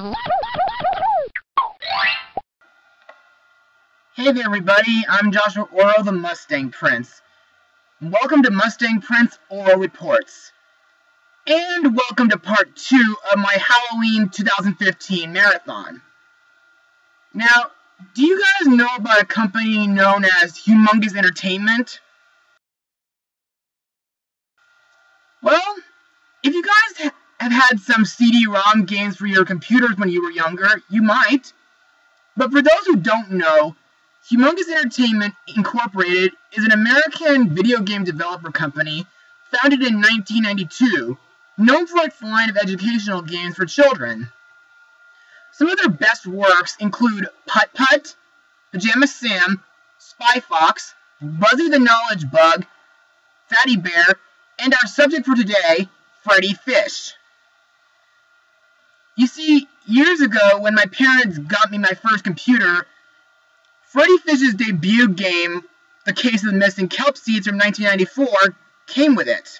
Hey there everybody, I'm Joshua Orro, the Mustang Prince. Welcome to Mustang Prince Orro Reports. And welcome to part 2 of my Halloween 2015 marathon. Now, do you guys know about a company known as Humongous Entertainment? Well, if you guys have had some CD-ROM games for your computers when you were younger, you might. But for those who don't know, Humongous Entertainment Incorporated is an American video game developer company founded in 1992, known for its line of educational games for children. Some of their best works include Putt Putt, Pajama Sam, Spy Fox, Buzzy the Knowledge Bug, Fatty Bear, and our subject for today, Freddi Fish. You see, years ago when my parents got me my first computer, Freddi Fish's debut game, The Case of the Missing Kelp Seeds from 1994, came with it.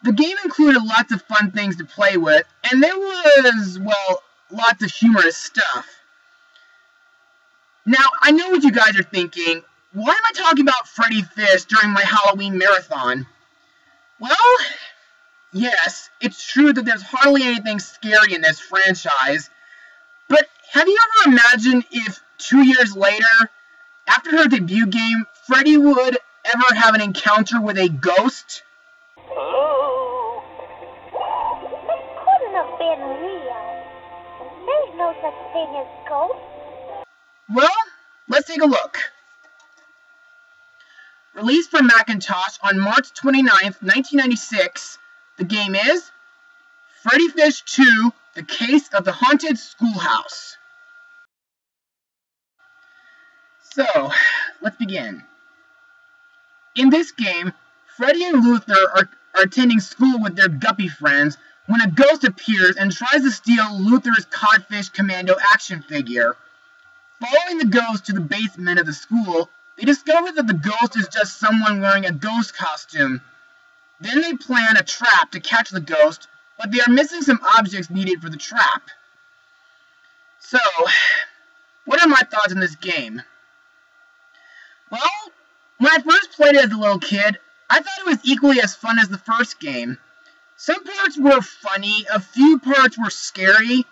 The game included lots of fun things to play with, and there was, well, lots of humorous stuff. Now, I know what you guys are thinking. Why am I talking about Freddi Fish during my Halloween marathon? Well, yes, it's true that there's hardly anything scary in this franchise, but have you ever imagined if 2 years later, after her debut game, Freddi would ever have an encounter with a ghost? Oh, it couldn't have been real. There's no such thing as ghosts. Well, let's take a look. Released for Macintosh on March 29th, 1996, the game is Freddi Fish 2, The Case of the Haunted Schoolhouse. So, let's begin. In this game, Freddi and Luther are attending school with their guppy friends when a ghost appears and tries to steal Luther's Codfish Commando action figure. Following the ghost to the basement of the school, they discover that the ghost is just someone wearing a ghost costume. Then they plan a trap to catch the ghost, but they are missing some objects needed for the trap. So, what are my thoughts on this game? Well, when I first played it as a little kid, I thought it was equally as fun as the first game. Some parts were funny, a few parts were scary.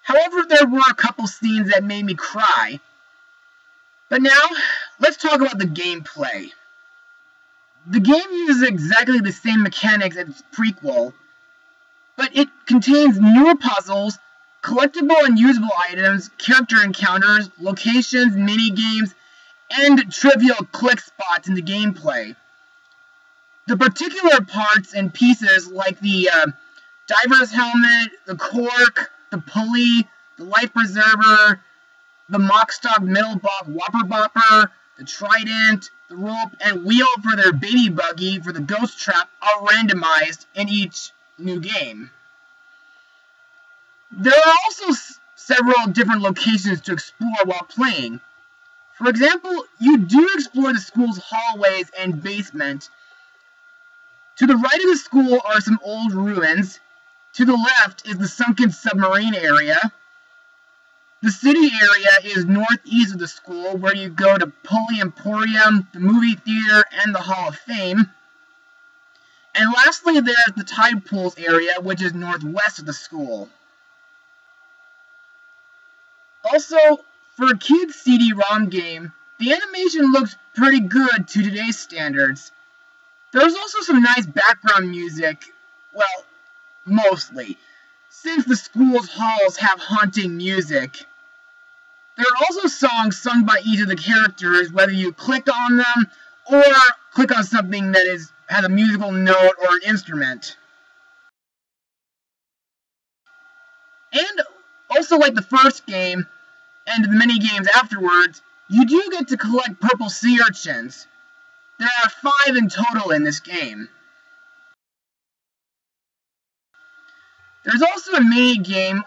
However, there were a couple scenes that made me cry. But now, let's talk about the gameplay. The game uses exactly the same mechanics as its prequel, but it contains newer puzzles, collectible and usable items, character encounters, locations, minigames, and trivial click spots in the gameplay. The particular parts and pieces like the diver's helmet, the cork, the pulley, the life preserver, the mock stock middle bop whopper bopper, the trident, the rope, and wheel for their baby buggy for the ghost trap are randomized in each new game. There are also several different locations to explore while playing. For example, you do explore the school's hallways and basement. To the right of the school are some old ruins. To the left is the sunken submarine area. The city area is northeast of the school, where you go to Pulley Emporium, the movie theater, and the Hall of Fame. And lastly, there's the Tide Pools area, which is northwest of the school. Also, for a kid's CD-ROM game, the animation looks pretty good to today's standards. There's also some nice background music, well, mostly, since the school's halls have haunting music. There are also songs sung by each of the characters, whether you click on them or click on something that has a musical note or an instrument. And also like the first game, and the mini games afterwards, you do get to collect purple sea urchins. There are 5 in total in this game. There's also a mini game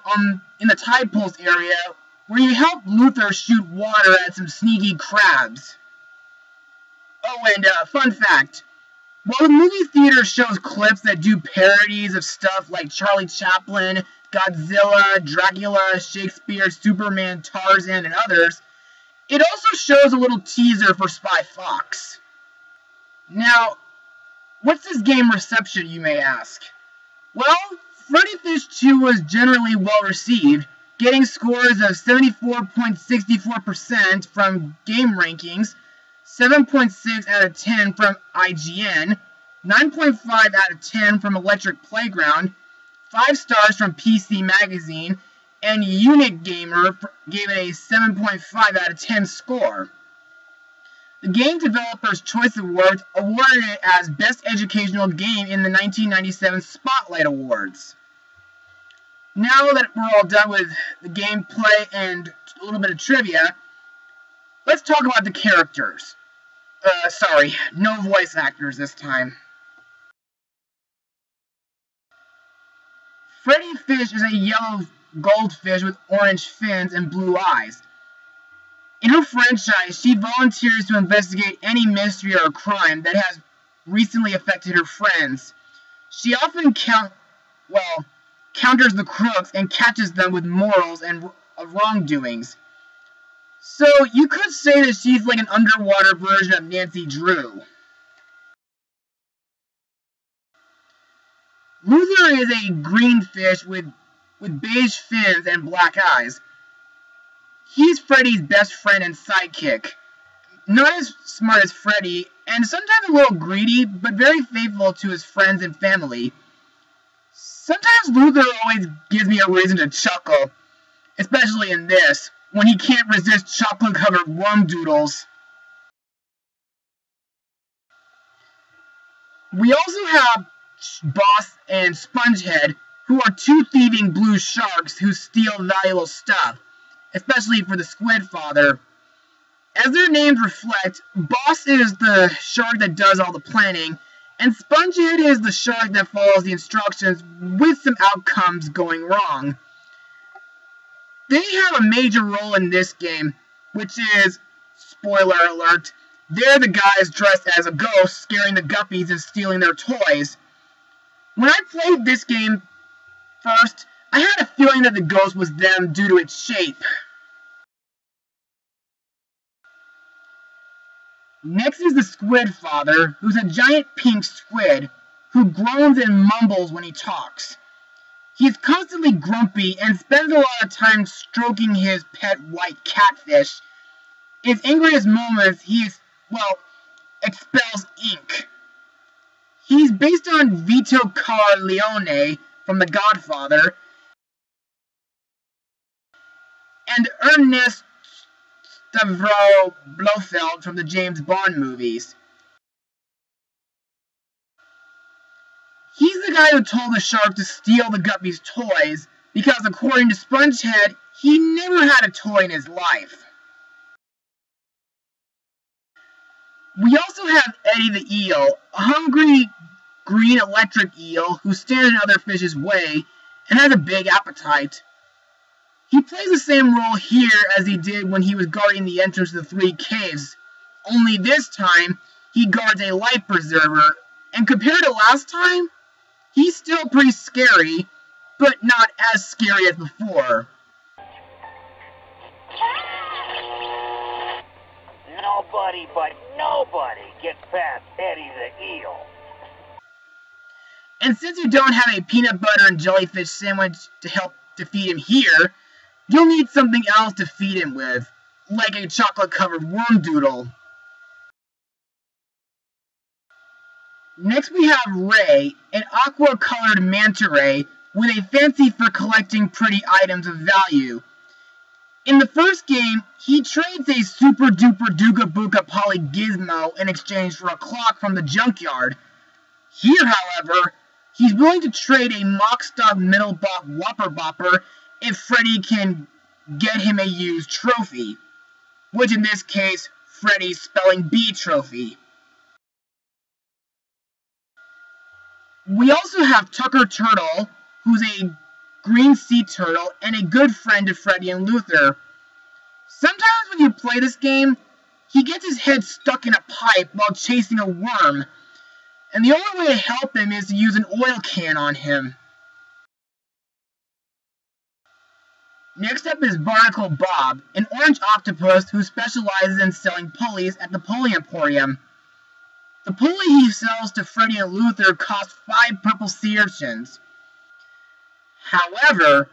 in the Tide Pools area where you help Luther shoot water at some sneaky crabs. Oh, and fun fact, While the movie theater shows clips that do parodies of stuff like Charlie Chaplin, Godzilla, Dracula, Shakespeare, Superman, Tarzan, and others, it also shows a little teaser for Spy Fox. Now, what's this game reception, you may ask? Well, Freddi Fish 2 was generally well received, getting scores of 74.64% from Game Rankings, 7.6 out of 10 from IGN, 9.5 out of 10 from Electric Playground, 5 stars from PC Magazine, and Unique Gamer gave it a 7.5 out of 10 score. The Game Developers Choice Award awarded it as Best Educational Game in the 1997 Spotlight Awards. Now that we're all done with the gameplay and a little bit of trivia, let's talk about the characters. Sorry, no voice actors this time. Freddi Fish is a yellow goldfish with orange fins and blue eyes. In her franchise, she volunteers to investigate any mystery or crime that has recently affected her friends. She often counters the crooks and catches them with morals and wrongdoings. So you could say that she's like an underwater version of Nancy Drew. Luther is a green fish with beige fins and black eyes. He's Freddy's best friend and sidekick. Not as smart as Freddy, and sometimes a little greedy, but very faithful to his friends and family. Sometimes Luther always gives me a reason to chuckle, especially in this, when he can't resist chocolate-covered worm doodles. We also have Boss and Spongehead, who are two thieving blue sharks who steal valuable stuff, especially for the Squid Father. As their names reflect, Boss is the shark that does all the planning, and Spongehead is the shark that follows the instructions with some outcomes going wrong. They have a major role in this game, which is, spoiler alert, they're the guys dressed as a ghost scaring the guppies and stealing their toys. When I played this game first, I had a feeling that the ghost was them due to its shape. Next is the Squid Father, who's a giant pink squid who groans and mumbles when he talks. He is constantly grumpy and spends a lot of time stroking his pet white catfish. In his angriest moments, he expels ink. He's based on Vito Corleone from The Godfather, and Ernest Stavro Blofeld from the James Bond movies. He's the guy who told the shark to steal the guppy's toys, because according to Spongehead, he never had a toy in his life. We also have Eddie the Eel, a hungry green electric eel who stares in other fish's way and has a big appetite. He plays the same role here as he did when he was guarding the entrance to the 3 caves, only this time he guards a life preserver, and compared to last time, he's still pretty scary, but not as scary as before. Nobody but nobody gets past Eddie the Eel. And since you don't have a peanut butter and jellyfish sandwich to help to feed him here, you'll need something else to feed him with, like a chocolate-covered worm doodle. Next we have Ray, an aqua-colored manta ray with a fancy for collecting pretty items of value. In the first game, he trades a super-duper Dooga-Booga Poly Gizmo in exchange for a clock from the junkyard. Here, however, he's willing to trade a mock-stock Middlebach Whopper Bopper if Freddy can get him a used trophy, which in this case, Freddy's Spelling Bee trophy. We also have Tucker Turtle, who's a green sea turtle and a good friend to Freddy and Luther. Sometimes when you play this game, he gets his head stuck in a pipe while chasing a worm. and the only way to help him is to use an oil can on him. Next up is Barnacle Bob, an orange octopus who specializes in selling pulleys at the Pulley Emporium. The pulley he sells to Freddi and Luther costs 5 purple sea urchins. However,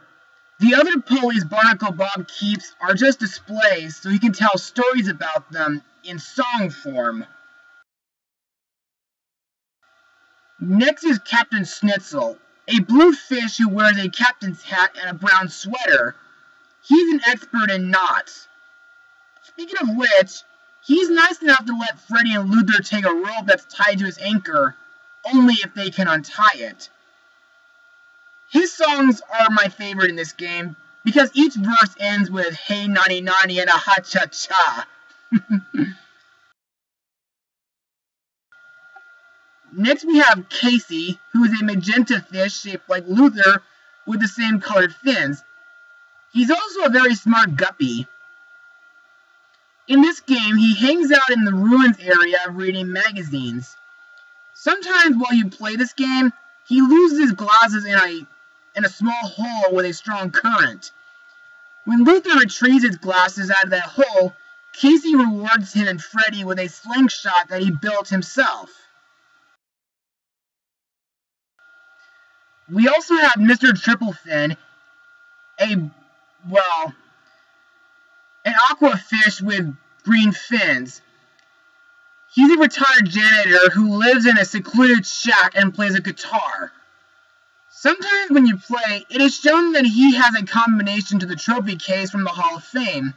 the other pulleys Barnacle Bob keeps are just displays so he can tell stories about them in song form. Next is Captain Schnitzel, a blue fish who wears a captain's hat and a brown sweater. He's an expert in knots. Speaking of which, he's nice enough to let Freddi and Luther take a rope that's tied to his anchor, only if they can untie it. His songs are my favorite in this game, because each verse ends with "Hey nani nani" and a ha-cha-cha. Next we have Casey, who is a magenta fish shaped like Luther with the same colored fins. He's also a very smart guppy. In this game, he hangs out in the ruins area reading magazines. Sometimes while you play this game, he loses his glasses in a small hole with a strong current. When Luther retrieves his glasses out of that hole, Casey rewards him and Freddi with a slingshot that he built himself. We also have Mr. Triplefin, an aqua fish with green fins. He's a retired janitor who lives in a secluded shack and plays a guitar. Sometimes when you play, it is shown that he has a combination to the trophy case from the Hall of Fame.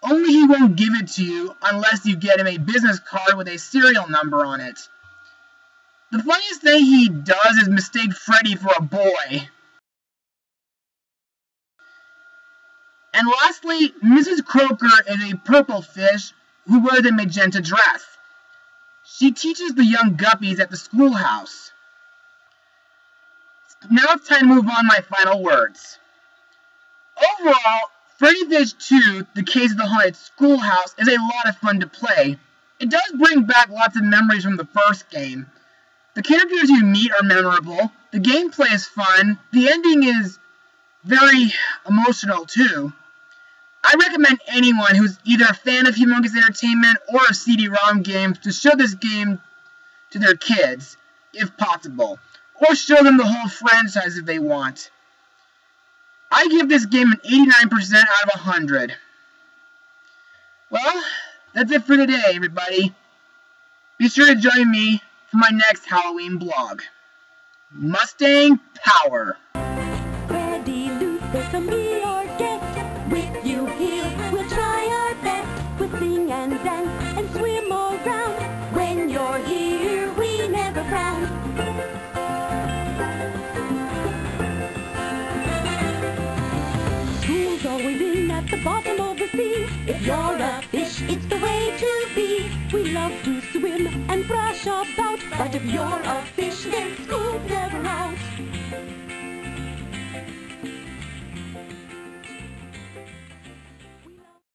Only he won't give it to you unless you get him a business card with a serial number on it. The funniest thing he does is mistake Freddi for a boy. And lastly, Mrs. Croaker is a purple fish who wears a magenta dress. She teaches the young guppies at the schoolhouse. Now it's time to move on to my final words. Overall, Freddi Fish 2, The Case of the Haunted Schoolhouse, is a lot of fun to play. It does bring back lots of memories from the first game. The characters you meet are memorable, the gameplay is fun, the ending is very emotional too. I recommend anyone who's either a fan of Humongous Entertainment or of CD-ROM Games to show this game to their kids, if possible, or show them the whole franchise if they want. I give this game an 89% out of 100. Well, that's it for today, everybody. Be sure to join me for my next Halloween blog. Mustang Power. Freddi, Luther, come be our guest. With you here, we'll try our best. We'll sing and dance and swim all round. When you're here, we never frown. School's always in at the bottom of the sea. If you're a fish, it's the way to be. We love to swim and thrash about, but if you're a fish, then school